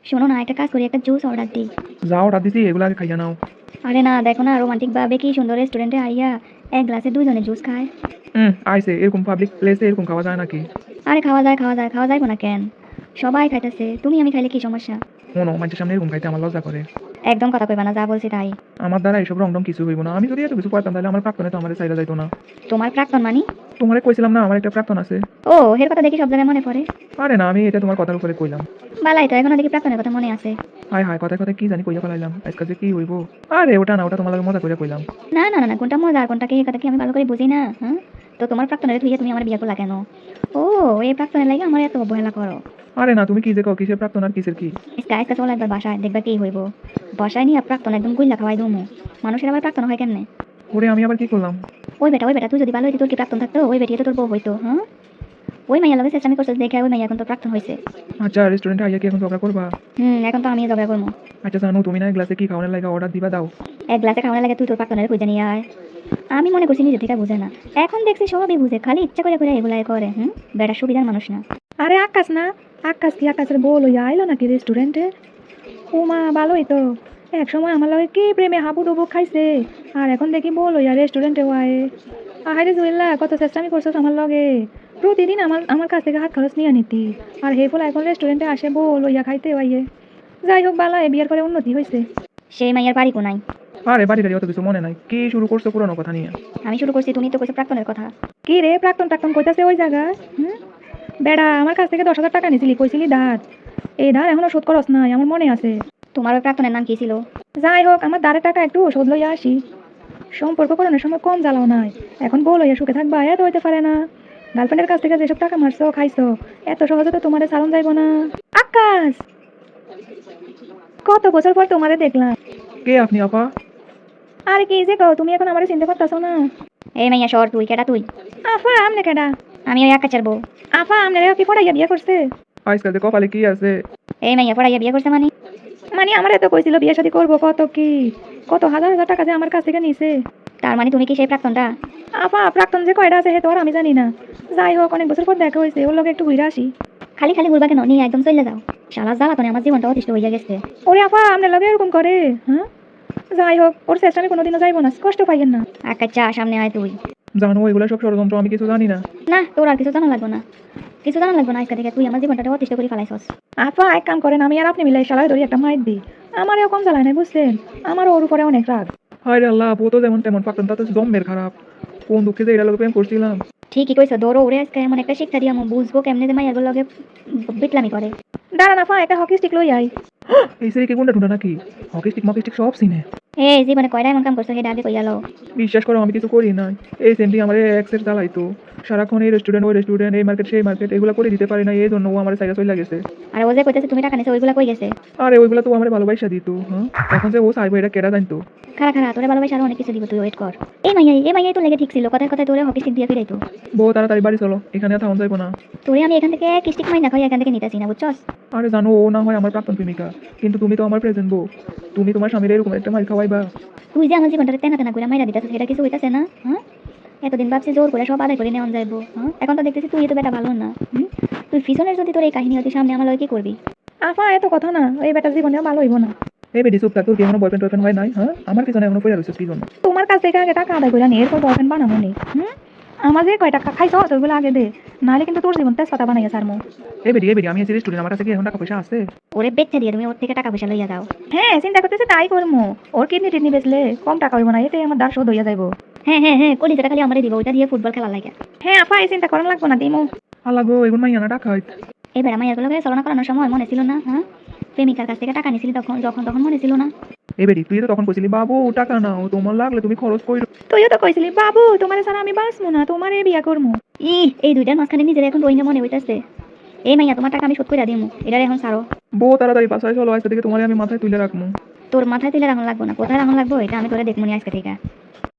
শোনো না, একটা কাজ করি, একটা জুস অর্ডার দিই। যাও অর্ডার দিছি, এগুলো আগে খাইয়া নাও। আরে না, দেখো না রোমান্টিক ভাবে কি সুন্দর রেস্টুরেন্টে আইয়া এক গ্লাসে দুইজনে জুস খায়। আইসে এরকম পাবলিক প্লেসে এরকম খাওয়া যায় নাকি? আরে খাওয়া যায়, খাওয়া যায়, খাওয়া যাইবো না কেন? সবাই খাইতেছে, তুমি আমি খাইলে কি সমস্যা? মনো মানুষের সামনে এরকম খাইতে আমার লজ্জা করে। একদম কথা কইবা না, যা বলছি তাই। আমার দ্বারা এইসব রং টং কিছু হইব না। আমি যদি এত কিছু পারতাম তাহলে আমার প্রাক্তনে তো আমার সাইডে যাইতো না। তোমার প্রাক্তন মানি? তোমারে কইছিলাম না আমার একটা প্রাক্তন আছে। ও, এর কথা দেখি সব জায়গায় মনে পড়ে। আরে না, আমি এটা তোমার কথার উপরে কইলাম। বালাই তো, এখনো দেখি প্রাক্তনের কথা মনে আছে। হায় হায়, কথায় কথায় কি জানি কইয়া ফেলাইলাম, আজকাল যে কি হইব। আরে ওটা না, ওটা তোমার লাগে মজা করে কইলাম। না না না না, কোনটা মজা আর কোনটা কি, এই কথা কি আমি ভালো করে বুঝি না? হ্যাঁ, তো তোমার প্রাক্তনের তুই তুমি আমার বিয়ে করলা কেন? ও, এই প্রাক্তনের লাগে আমার এত অবহেলা করো? আরে না, তুমি কি যে কও কিসের প্রাক্তন আর কিসের কি? আজকে চলো একবার বাসায়, দেখবা কি হইব। বাসায় নিয়ে প্রাক্তন একদম গুল্লা খাওয়াই দমু। মানুষের আবার প্রাক্তন হয় কেমনে? ওরে আমি আবার কি করলাম? ওই বেটা, তুই যদি ভালো হইতি, তোর কি প্রাক্তন থাকতো? ওই বেটি তো তোর বউ হইতো। হ্যাঁ, ওই মাইয়া লগে চেষ্টা আমি করছিস দেখে ওই মাইয়া এখন তো প্রাক্তন হয়েছে। আচ্ছা রেস্টুরেন্টে আইয়া কি এখন ঝগড়া করবা? এখন তো আমি ঝগড়া করবো। আচ্ছা জানো, তুমি না গ্লাসে কি খাওয়ানোর লাগে অর্ডার দিবা, দাও। এক গ্লাসে খাওয়ানোর লাগে তুই তোর প্রাক্তনের খুঁজে নিয়ে আয়। আমি মনে করছি নিজে থেকে বুঝে না, এখন দেখছি সবই বুঝে, খালি ইচ্ছা করে করে এগুলাই করে। বেটা সুবিধার মানুষ না। আরে আকাশ না, আকাশ কি আকাশের বউ লইয়া আইলো নাকি রেস্টুরেন্টে? ও মা, ভালোই তো। এক সময় আমার লগে কি প্রেমে হাবুডুবু খাইছে, আর এখন দেখি বউ লইয়া রেস্টুরেন্টে আয়ে। আহারে জুয়েল্লা, কত চেষ্টামি করছস আমার লগে। প্রতিদিন আমার আমার কাছ থেকে হাত খরচ নিয়ে নিতি, আর হে ফলে এখন রেস্টুরেন্টে আসে বউ লইয়া খাইতে আইয়ে। যাই হোক, বালা বিয়ার করে উন্নতি হয়েছে। সেই মাইয়ার বাড়ি কোনাই? আরে বাড়ি গাড়ি অত কিছু মনে নাই, কি শুরু করছো পুরনো কথা নিয়ে? আমি শুরু করছি, তুমি তো কইছো প্রাক্তনের কথা। কি রে, প্রাক্তন প্রাক্তন কইতাছে ওই জায়গায়? বেড়া, আমার কাছ থেকে 10,000 টাকা নিছিলি, কইছিলি ধার। এই ধার এখনো শোধ করস নাই, আমার মনে আছে। তোমার ওই প্রাক্তনের নাম কি ছিল? যাই হোক, আমার ধারের টাকা একটু শোধ লইয়া আসি। সম্পর্ক করানোর সময় কম জ্বালাও নাই, এখন বউ লইয়া সুখে থাকবা এত হইতে পারে না। গার্লফ্রেন্ডের কাছ থেকে যেসব টাকা মারছো খাইছো, এত সহজে তো তোমারে সারণ যাইব না। আকাশ, কত বছর পর তোমারে দেখলাম। কে আপনি আপা? আরে কি যে কও, তুমি এখন আমারে চিনতে পারতাছো না? এই মাইয়া সর, তুই কেডা তুই? আফা, আমনে কেডা? আমি ওই আকাশের বউ। আফা, আমনে কি পড়াইয়া বিয়ে করছে? আজকাল যে কপালে কি আছে? এই মাইয়া পড়াইয়া বিয়ে করছে মানে? মানে আমার এত কইছিল বিয়ে শাদী করবো, কত কি, কত হাজার হাজার টাকা যে আমার কাছ থেকে নিছে। তার মানে তুমি কি সেই প্রাক্তনটা? আপা, প্রাক্তন যে কয়টা আছে হে তো আর আমি জানি না। যাই হোক, অনেক বছর পর দেখা হয়েছে, ওর লগে একটু ঘুরে আসি। খালি খালি ঘুরবা কেন? নিয়ে একদম চলে যাও। শালা জ্বালাতনে আমার জীবনটা অতিষ্ঠ হইয়া গেছে। ওরে আপা, আপনার লগে এরকম করে? হ্যাঁ, যাই হোক, ওর চেষ্টা আমি কোনোদিনও যাইবো না, কষ্ট পাইয়েন না। আকাশ চা, সামনে আয় তুই। জানো এগুলো সব ষড়যন্ত্র, আমি কিছু জানি না। না, তোর আর কিছু জানা লাগবো না, কিছু জানা লাগবো না। আজকে থেকে তুই আমার জীবনটা অতিষ্ঠ করে ফেলাইছস। আপা, এক কাম করেন, আমি আর আপনি মিলাই শালায় ধরি একটা মাইর দিই। আমারও কম জ্বালায় নাই, বুঝলেন? আমারও ওর উপরে অনেক রাগ। হায় রে আল্লাহ, আপু তো যেমন তেমন পাকতাম, তা তো জম্মের খারাপ। কোন দুঃখে যে এটা লোক প্রেম করছিলাম। ঠিকই কইছো, দৌড়ো ওরে আজকে এমন একটা শিক্ষা দিয়ে আমি বুঝবো কেমনে যে মাইয়ার লগে বিটলামি করে। দাঁড়ান আপা, একটা হকি স্টিক লই আই। এই সেরি কে গুন্ডা টুন্ডা নাকি? হকিস্টিক মকিস্টিক সব সিনে। এই জীবনে কয়টা এমন কাম করছো, সেটা আগে কইয়া লও। বিশ্বাস করো আমি কিছু করি নাই। এই সেমটি আমার এক্সের চালাইতো। সারাক্ষণ এই রেস্টুরেন্ট ওই রেস্টুরেন্ট, এই মার্কেট সেই মার্কেট, এগুলো করে দিতে পারি না, এই জন্য ও আমার সাইডে চলে গেছে। আর ও যে কইতেছে তুমি টাকা নিছো, ওইগুলা কই গেছে? আরে ওইগুলো তো আমার ভালোবাসা দিত। হ্যাঁ, এখন যে ও চাইবো এটা কেডা জানতো? খারা খারা, তোরে ভালোবাসা আরো অনেক কিছু দিব, তুই ওয়েট কর। এই মাইয়াই তো লেগে ঠিক ছিল, কথায় কথায় তোরে হকি স্টিক দিয়ে ফিরাইতো। বউ তাড়াতাড়ি বাড়ি চলো, এখানে আর থাকুন যাইবো না। তোরে আমি এখান থেকে এক স্টিক মাইনা খাই এখান থেকে নিতেছি না, বুঝছস? আরে জানো, ও না হয় আমার প্রাক্তন প্রেমিকা, কিন্তু তুমি তো আমার প্রেজেন্ট বউ। তুমি তোমার স্বামীর এরকম একটা মাইর খাওয়াইবা? তুই যে আমার জীবনটাতে তেনা তেনা করে মাইরা দিতেছিস, সেটা কিছু হইতাছে না? এতদিন ভাবছি জোর করে সব আদায় করে নেওয়া যাইবো। এখন তো দেখতেছি তুই তো বেটা ভালো না। তুই পিছনের যদি তোর এই কাহিনী হতে সামনে আমার লগে কি করবি? আপা, এত কথা না, এই বেটার জীবনেও ভালো হইব না। এই বেডি চুপ থাক, তোর কি এখনো বয়ফ্রেন্ড টয়ফ্রেন্ড হয় নাই? হ্যাঁ, আমার পিছনে এখনো পড়ে রয়েছে কি জন্য? তোমার কাছ থেকে আগে টাকা আদায় করে নিয়ে এরপর বয়ফ্রেন্ড বানাবো নি। আমার যে কয় টাকা খাইছ ওইগুলো আগে দে, নাহলে কিন্তু তোর জীবন তেজপাতা বানাইয়া সারমু। এই বেডি আমি আছি রেস্টুরেন্ট, আমার কাছে কি এখন টাকা পয়সা আছে? ওরে বেচে দিয়ে তুমি ওর থেকে টাকা পয়সা লইয়া যাও। হ্যাঁ, চিন্তা করতেছে তাই করমু। ওর কিডনি টিডনি বেচলে কম টাকা হইব না, এতে আমার দাস শোধ হইয়া যাইব। হ্যাঁ, কলিজাটা খালি আমারে দিব, ওইটা দিয়ে ফুটবল খেলা লাগে। হ্যাঁ আপা, এই চিন্তা করার লাগবো না, দিমু। আল্লাহ গো, এগুন মাইয়া না টাকা হয়। এই বেড়া মাইয়ার লগে চলনা করানোর সময় মনে ছিল না? প্রেমিকার কাছ থেকে টাকা নিছিলি তখন মনে ছিল না? এই বেডি তুই তো তখন কইছিলি বাবু টাকা নাও, তোমার লাগলে তুমি খরচ কইরো। তুইও তো কইছিলি বাবু তোমার ছাড়া আমি বাঁচবো না, তোমারে বিয়া করমু। এই দুইটার মাঝখানে নিজের এখন রোহিঙ্গা মনে হইতাছে। এই মাইয়া, তোমার টাকা আমি শোধ কইরা দিমু, এটার এখন ছাড়ো। বউ তাড়াতাড়ি বাসায় চলো, আজকে থেকে তোমারে আমি মাথায় তুলে রাখবো। তোর মাথায় তুলে রাখুন লাগবো না, কোথায় রাখুন লাগবো এটা আমি তোরে দেখমুনি আজকে থেকে।